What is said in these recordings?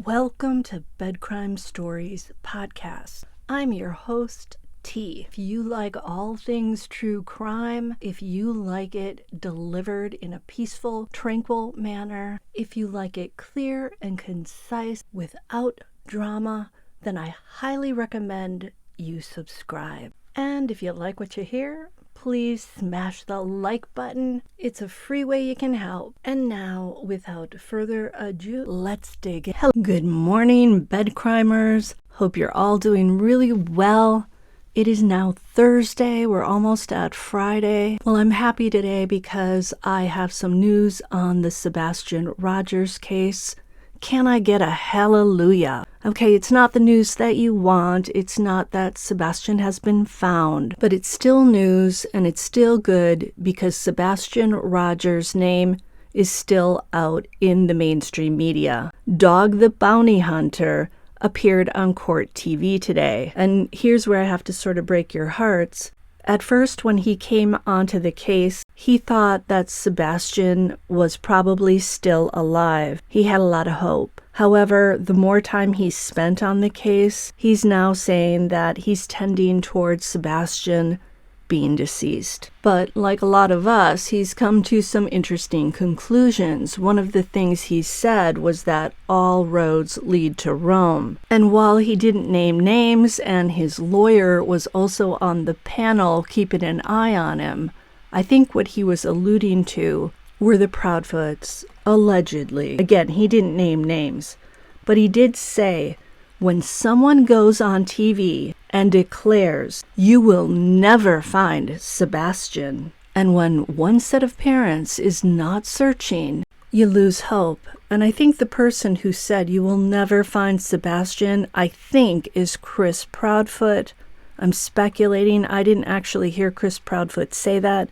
Welcome to Bed Crime Stories podcast. I'm your host, T. If you like all things true crime, if you like it delivered in a peaceful, tranquil manner, if you like it clear and concise without drama, then I highly recommend you subscribe. And if you like what you hear, please smash the like button. It's a free way you can help. And now, without further ado, let's dig in. Hello. Good morning, bed crimers. Hope you're all doing really well. It is now Thursday. We're almost at Friday. Well, I'm happy today because I have some news on the Sebastian Rogers case. Can I get a hallelujah? Okay, it's not the news that you want. It's not that Sebastian has been found, but it's still news and it's still good because Sebastian Rogers' name is still out in the mainstream media. Dog the Bounty Hunter appeared on court TV today. And here's where I have to sort of break your hearts. At first, when he came onto the case, he thought that Sebastian was probably still alive. He had a lot of hope. However, the more time he's spent on the case, he's now saying that he's tending towards Sebastian being deceased. But like a lot of us, he's come to some interesting conclusions. One of the things he said was that all roads lead to Rome. And while he didn't name names and his lawyer was also on the panel keeping an eye on him, I think what he was alluding to were the Proudfoots, allegedly. Again, he didn't name names, but he did say, when someone goes on TV and declares, you will never find Sebastian, and when one set of parents is not searching, you lose hope. And I think the person who said you will never find Sebastian, I think is Chris Proudfoot. I'm speculating. I didn't actually hear Chris Proudfoot say that,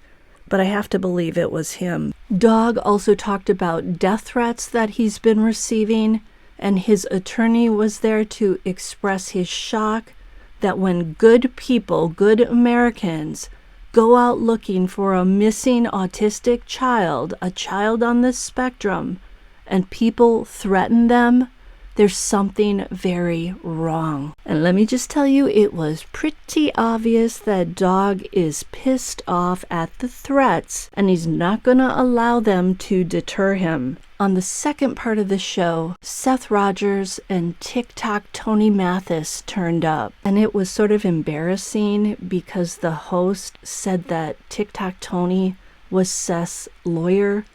but I have to believe it was him. Dog also talked about death threats that he's been receiving, and his attorney was there to express his shock that when good people, good Americans, go out looking for a missing autistic child, a child on the spectrum, and people threaten them, there's something very wrong. And let me just tell you, it was pretty obvious that Dog is pissed off at the threats, and he's not going to allow them to deter him. On the second part of the show, Seth Rogers and TikTok Tony Mathis turned up. And it was sort of embarrassing because the host said that TikTok Tony was Seth's lawyer.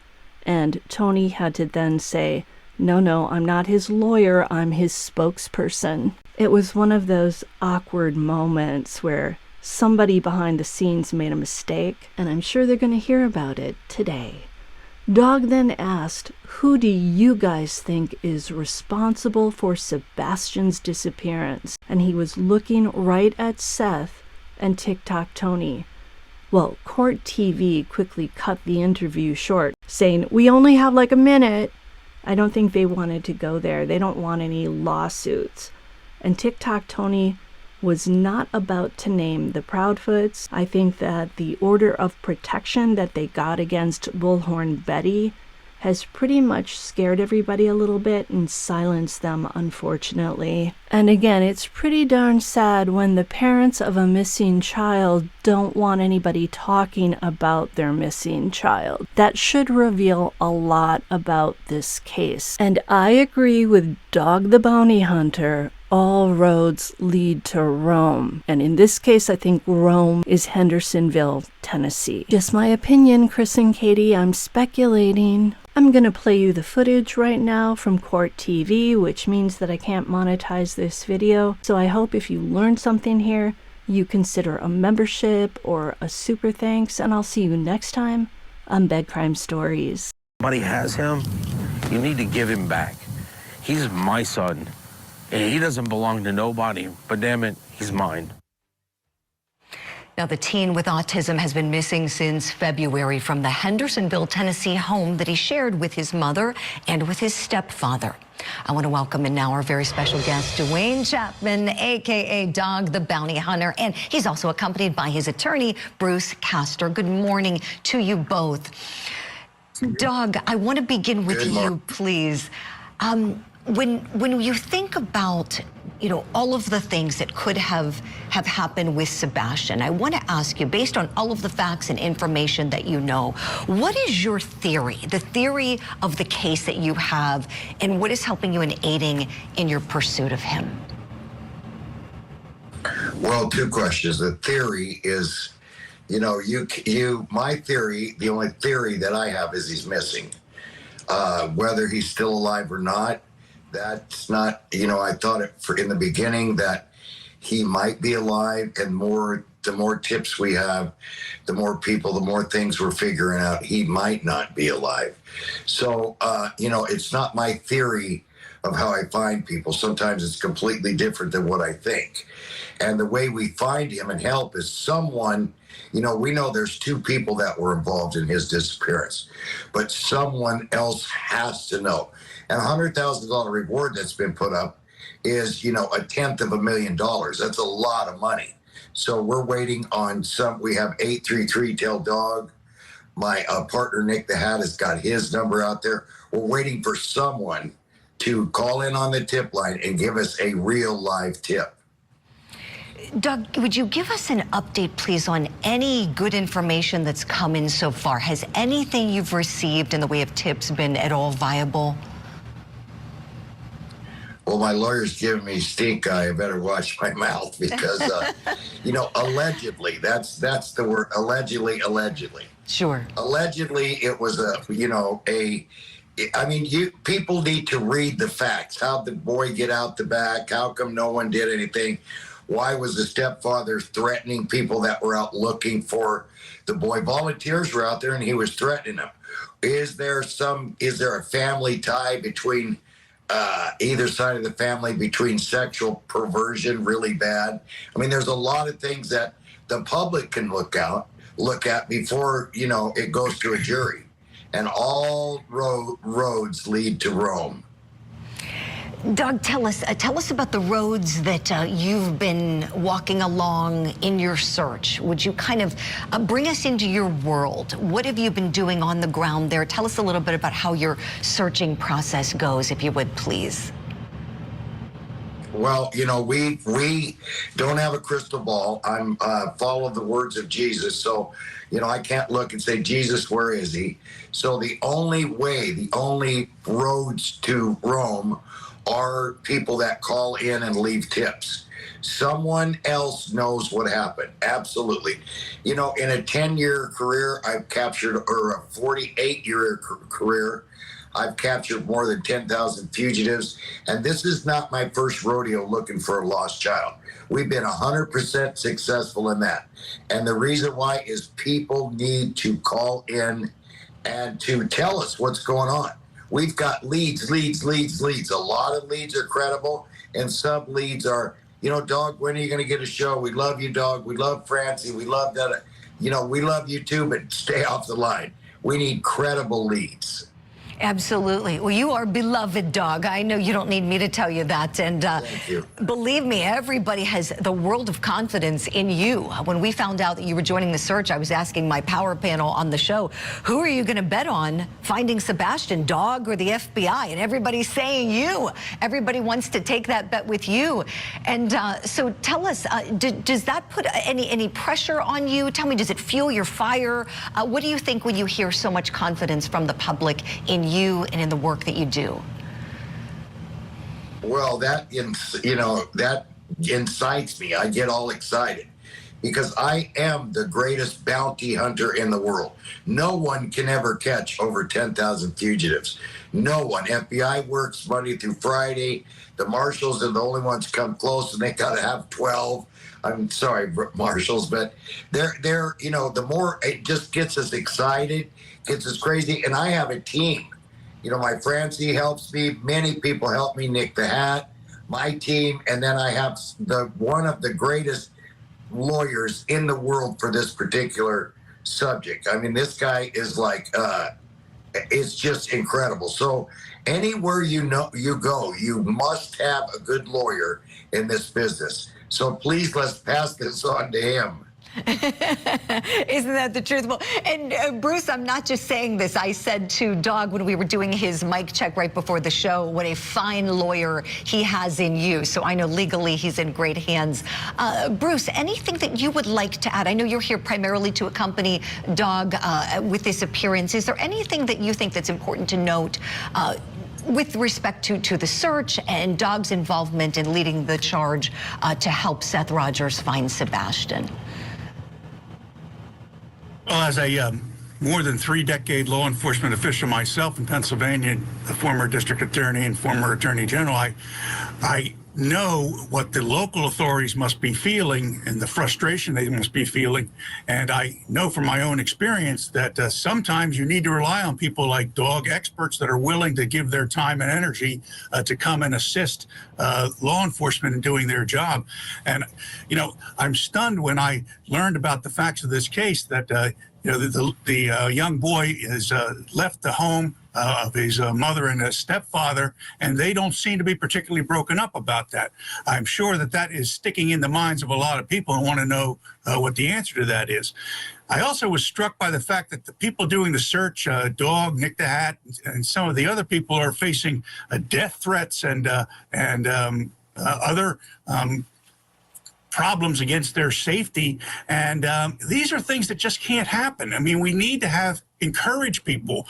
And Tony had to then say, no, I'm not his lawyer, I'm his spokesperson. It was one of those awkward moments where somebody behind the scenes made a mistake, and I'm sure they're going to hear about it today. Dog then asked, who do you guys think is responsible for Sebastian's disappearance? And he was looking right at Seth and TikTok Tony. Well, Court TV quickly cut the interview short, saying, we only have like a minute. I don't think they wanted to go there. They don't want any lawsuits. And TikTok Tony was not about to name the Proudfoots. I think that the order of protection that they got against Bullhorn Betty has pretty much scared everybody a little bit and silenced them, unfortunately. And again, it's pretty darn sad when the parents of a missing child don't want anybody talking about their missing child. That should reveal a lot about this case. And I agree with Dog the Bounty Hunter. All roads lead to Rome. And in this case, I think Rome is Hendersonville, Tennessee. Just my opinion, Chris and Katie, I'm speculating. I'm going to play you the footage right now from Court TV, which means that I can't monetize this video. So I hope if you learned something here, you consider a membership or a super thanks, and I'll see you next time on Bed Crime Stories. Somebody has him, you need to give him back. He's my son. And he doesn't belong to nobody, but damn it, he's mine. Now, the teen with autism has been missing since February from the Hendersonville, Tennessee home that he shared with his mother and with his stepfather. I want to welcome in now our very special guest, Dwayne Chapman, a.k.a. Dog the Bounty Hunter, and he's also accompanied by his attorney, Bruce Castor. Good morning to you both. Dog, I want to begin with you, please. When you think about, all of the things that could have happened with Sebastian, I want to ask you, based on all of the facts and information that you know, what is your theory, the theory of the case that you have, and what is helping you and aiding in your pursuit of him? Well, two questions. The theory is, my theory, the only theory that I have is he's missing. Whether he's still alive or not, that's not, I thought in the beginning that he might be alive, and the more tips we have, the more people, the more things we're figuring out, he might not be alive. So, it's not my theory of how I find people. Sometimes it's completely different than what I think. And the way we find him and help is someone, we know there's two people that were involved in his disappearance, but someone else has to know. And $100,000 reward that's been put up is, $1/10,000,000. That's a lot of money. So we're waiting on we have 833 Tell Dog. My partner, Nick the Hat, has got his number out there. We're waiting for someone to call in on the tip line and give us a real live tip. Doug, would you give us an update, please, on any good information that's come in so far? Has anything you've received in the way of tips been at all viable? Well, my lawyer's giving me stink eye. I better watch my mouth because, allegedly, that's the word, allegedly. Sure. Allegedly, it was people need to read the facts. How'd the boy get out the back? How come no one did anything? Why was the stepfather threatening people that were out looking for the boy? Volunteers were out there and he was threatening them. Is there a family tie between either side of the family, between sexual perversion really bad? I mean, there's a lot of things that the public can look at before, it goes to a jury. And all roads lead to Rome. Doug, tell us about the roads that you've been walking along in your search. Would you kind of bring us into your world? What have you been doing on the ground there? Tell us a little bit about how your searching process goes, if you would, please. Well, we don't have a crystal ball. I'm follow the words of Jesus. So, I can't look and say, Jesus, where is he? So the only roads to Rome are people that call in and leave tips. Someone else knows what happened. Absolutely. In a 10-year career, I've captured, or a 48-year career, I've captured more than 10,000 fugitives. And this is not my first rodeo looking for a lost child. We've been 100% successful in that. And the reason why is people need to call in and to tell us what's going on. We've got leads. A lot of leads are credible, and some leads are, Dog, when are you going to get a show? We love you, Dog. We love Francie. We love that. We love you too, but stay off the line. We need credible leads. Absolutely. Well, you are beloved, Doug. I know you don't need me to tell you that. And Thank you. Believe me, everybody has the world of confidence in you. When we found out that you were joining the search, I was asking my power panel on the show, who are you going to bet on finding Sebastian, Doug or the FBI? And everybody's saying you. Everybody wants to take that bet with you. And so tell us, does that put any pressure on you? Tell me, does it fuel your fire? What do you think when you hear so much confidence from the public in you and in the work that you do? Well, that incites me. I get all excited because I am the greatest bounty hunter in the world. No one can ever catch over 10,000 fugitives. No one. FBI works Monday through Friday. The marshals are the only ones come close, and they got to have 12. I'm sorry, marshals, but they're the more it just gets us excited, gets us crazy. And I have a team. My Francie helps me. Many people help me. Nick the Hat, my team, and then I have one of the greatest lawyers in the world for this particular subject. I mean, this guy is like, it's just incredible. So anywhere you go, you must have a good lawyer in this business. So please, let's pass this on to him. Isn't that the truth? Well, and Bruce, I'm not just saying this. I said to Doug when we were doing his mic check right before the show, what a fine lawyer he has in you. So I know legally he's in great hands. Bruce, anything that you would like to add? I know you're here primarily to accompany Doug with this appearance. Is there anything that you think that's important to note with respect to the search and Doug's involvement in leading the charge to help Seth Rogers find Sebastian? Well, as a more than 3-decade law enforcement official myself in Pennsylvania, a former district attorney and former attorney general, I know what the local authorities must be feeling and the frustration they must be feeling. And I know from my own experience that sometimes you need to rely on people like Doug, experts that are willing to give their time and energy to come and assist law enforcement in doing their job. And, you know, I'm stunned when I learned about the facts of this case that, you know, the young boy has left the home of his mother and his stepfather, and they don't seem to be particularly broken up about that. I'm sure that that is sticking in the minds of a lot of people and want to know what the answer to that is. I also was struck by the fact that the people doing the search, Dog, Nick the Hat, and some of the other people are facing death threats and other problems against their safety. And these are things that just can't happen. I mean, we need to encourage people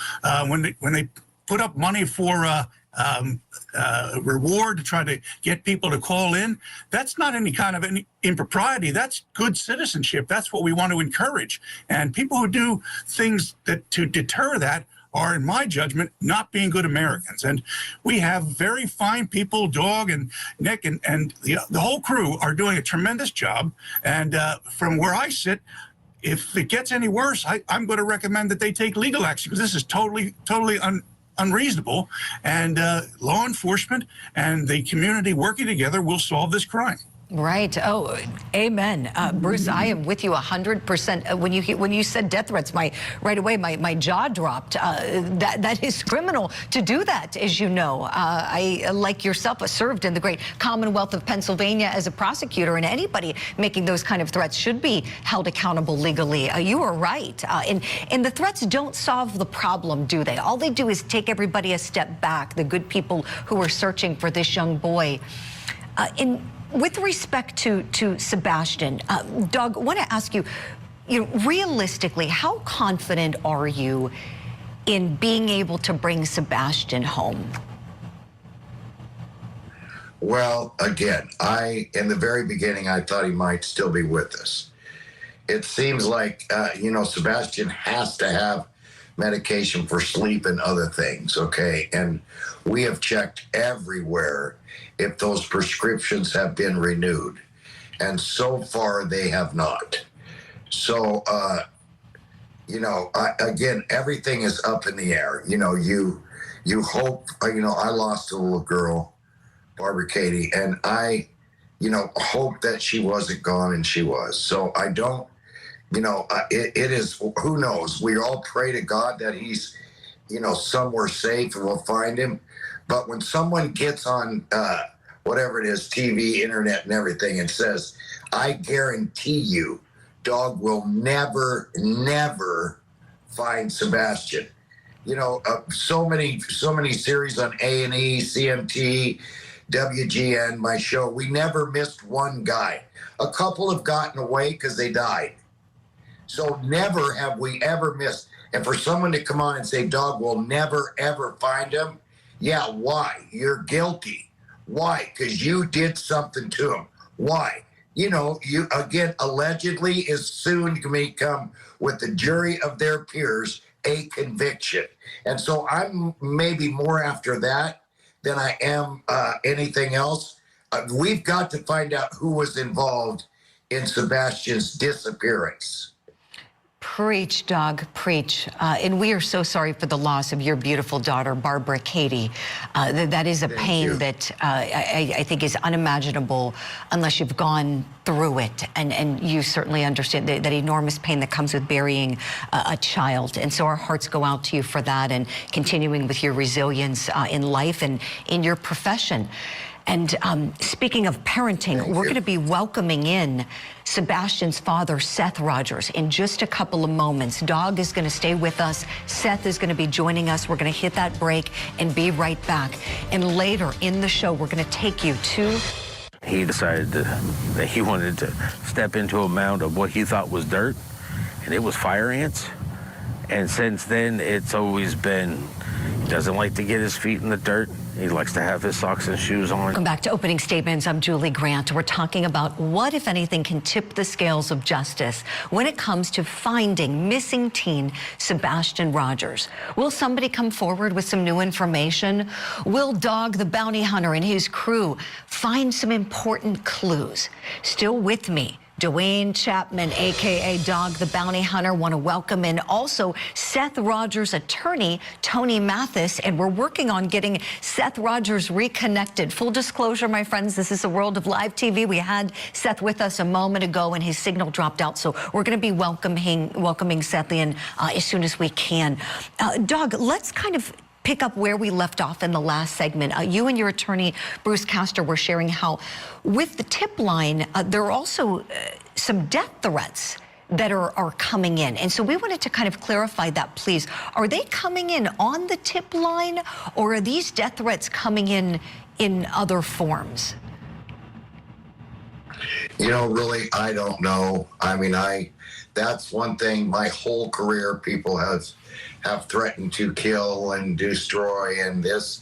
when they put up money for reward to try to get people to call in. That's not any kind of impropriety. That's good citizenship. That's what we want to encourage. And people who do things to deter that are, in my judgment, not being good Americans. And we have very fine people, Dog and Nick and the whole crew are doing a tremendous job. And from where I sit, if it gets any worse, I'm going to recommend that they take legal action, because this is totally unreasonable. And law enforcement and the community working together will solve this crime. Right. Oh, amen. Bruce, I am with you 100%. When you said death threats, right away my jaw dropped. That is criminal to do that, as you know. I, like yourself, served in the great Commonwealth of Pennsylvania as a prosecutor, and anybody making those kind of threats should be held accountable legally. You are right. And the threats don't solve the problem, do they? All they do is take everybody a step back, the good people who are searching for this young boy. With respect to Sebastian, Doug, I want to ask you, realistically, how confident are you in being able to bring Sebastian home? Well, again, in the very beginning, I thought he might still be with us. It seems like, Sebastian has to have medication for sleep and other things, okay? And we have checked everywhere if those prescriptions have been renewed. And so far, they have not. So, again, everything is up in the air. You hope, I lost a little girl, Barbara Katie, and I, hope that she wasn't gone, and she was. So I don't, it is, who knows? We all pray to God that he's, somewhere safe and we'll find him. But when someone gets on whatever it is, TV, internet, and everything, and says, I guarantee you, Dog will never find Sebastian. So many series on A&E, CMT, WGN, my show, we never missed one guy. A couple have gotten away because they died. So never have we ever missed. And for someone to come on and say, Dog will never, ever find him, yeah, why? You're guilty. Why? Because you did something to him. Why? You, again, allegedly is soon to become, with the jury of their peers, a conviction. And so I'm maybe more after that than I am anything else. We've got to find out who was involved in Sebastian's disappearance. Preach, Doug, preach. And we are so sorry for the loss of your beautiful daughter, Barbara Katie. That is a pain that I think is unimaginable unless you've gone through it. And you certainly understand that enormous pain that comes with burying a child. And so our hearts go out to you for that, and continuing with your resilience in life and in your profession. And speaking of parenting, we're going to be welcoming in Sebastian's father, Seth Rogers, in just a couple of moments. Dog is going to stay with us. Seth is going to be joining us. We're going to hit that break and be right back. And later in the show, we're going to take you to... He decided that he wanted to step into a mound of what he thought was dirt, and it was fire ants. And since then, it's always been, he doesn't like to get his feet in the dirt. He likes to have his socks and shoes on. Welcome back to Opening Statements. I'm Julie Grant. We're talking about what, if anything, can tip the scales of justice when it comes to finding missing teen Sebastian Rogers. Will somebody come forward with some new information? Will Dog the bounty hunter and his crew find some important clues? Still with me, Dwayne Chapman, a.k.a. Dog the Bounty Hunter. Want to welcome in also Seth Rogers' attorney, Tony Mathis, and we're working on getting Seth Rogers reconnected. Full disclosure, my friends, this is the world of live TV. We had Seth with us a moment ago, and his signal dropped out, so we're going to be welcoming Seth in as soon as we can. Dog, let's kind of pick up where we left off in the last segment. You and your attorney, Bruce Castor, were sharing how with the tip line, there are also some death threats that are coming in. And so we wanted to kind of clarify that, please. Are they coming in on the tip line, or are these death threats coming in other forms? You know, really, I don't know. I mean, that's one thing my whole career people have threatened to kill and destroy and this,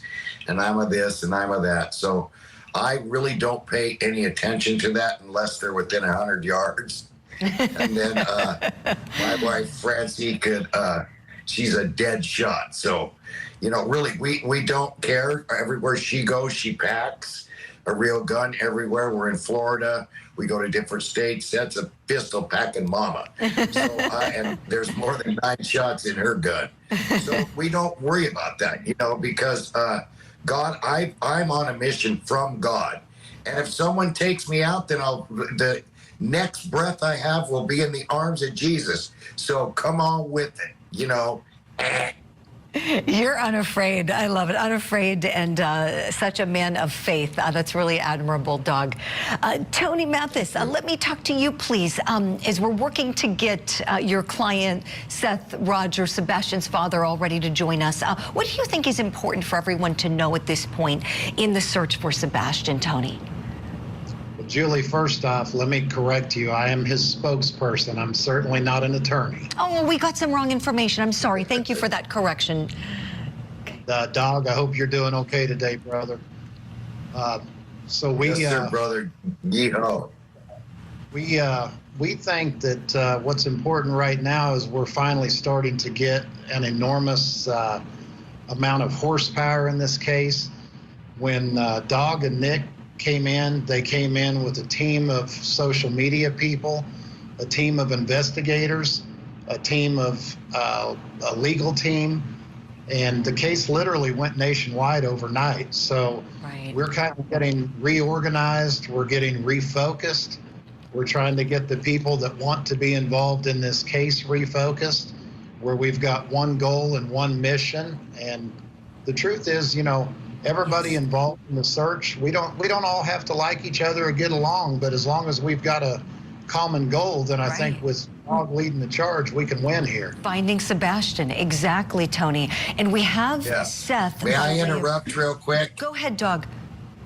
and I'm a this and I'm a that. So I really don't pay any attention to that unless they're within 100 yards. And then my wife, Francie, she's a dead shot. So, you know, really, we don't care. Everywhere she goes, she packs a real gun everywhere. We're in Florida. We go to different states. That's a pistol packing mama. So, and there's more than 9 shots in her gun. So we don't worry about that, you know, because God, I'm on a mission from God. And if someone takes me out, then the next breath I have will be in the arms of Jesus. So come on with it, you know. You're unafraid. I love it. Unafraid, and such a man of faith. That's really admirable, Dog. Tony Mathis, let me talk to you, please. As we're working to get your client, Seth Rogers, Sebastian's father, all ready to join us, what do you think is important for everyone to know at this point in the search for Sebastian, Tony? Julie, first off, let me correct you. I am his spokesperson. I'm certainly not an attorney. Oh, well, we got some wrong information. I'm sorry. Thank you for that correction. Dog, I hope you're doing okay today, brother. So we, yes, sir, brother. Yeehaw. We think that what's important right now is we're finally starting to get an enormous amount of horsepower in this case. When Dog and Nick came in, they came in with a team of social media people, a team of investigators, a team of a legal team, and the case literally went nationwide overnight. So we're kind of getting reorganized, we're getting refocused, we're trying to get the people that want to be involved in this case refocused, where we've got one goal and one mission. And the truth is, you know, everybody involved in the search, we don't all have to like each other or get along, but as long as we've got a common goal, then I think with Dog leading the charge, we can win here. Finding Sebastian, exactly, Tony. And we have Seth. May I interrupt real quick? Go ahead, Dog.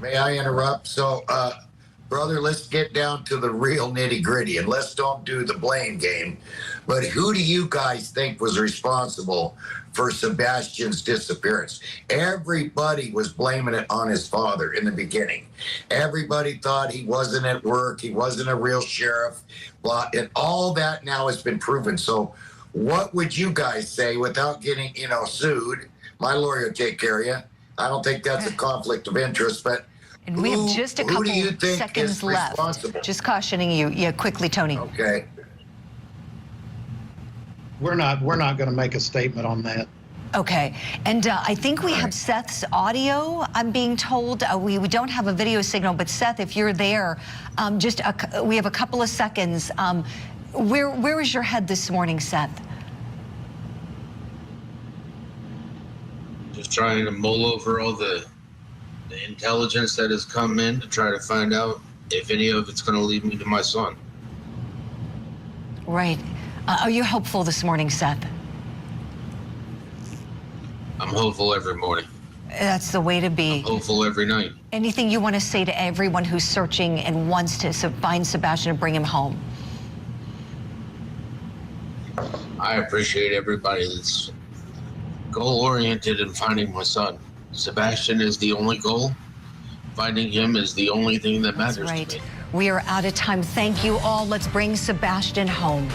May I interrupt? So, brother, let's get down to the real nitty gritty and let's don't do the blame game. But who do you guys think was responsible for Sebastian's disappearance? Everybody was blaming it on his father in the beginning. Everybody thought he wasn't at work, he wasn't a real sheriff, blah, and all that now has been proven. So what would you guys say without getting, you know, sued? My lawyer will take care of you. I don't think that's a conflict of interest, but and we have just a couple seconds left. Just cautioning you. Yeah, quickly, Tony. Okay. We're not going to make a statement on that. Okay, and I think we have Seth's audio, I'm being told. We don't have a video signal, but Seth, if you're there, we have a couple of seconds. Where is your head this morning, Seth? Just trying to mull over all the the intelligence that has come in to try to find out if any of it's going to lead me to my son. Right. Are you hopeful this morning, Seth? I'm hopeful every morning. That's the way to be. I'm hopeful every night. Anything you want to say to everyone who's searching and wants to find Sebastian and bring him home? I appreciate everybody that's goal-oriented in finding my son. Sebastian is the only goal. Finding him is the only thing that matters That's right. to me. We are out of time. Thank you all. Let's bring Sebastian home.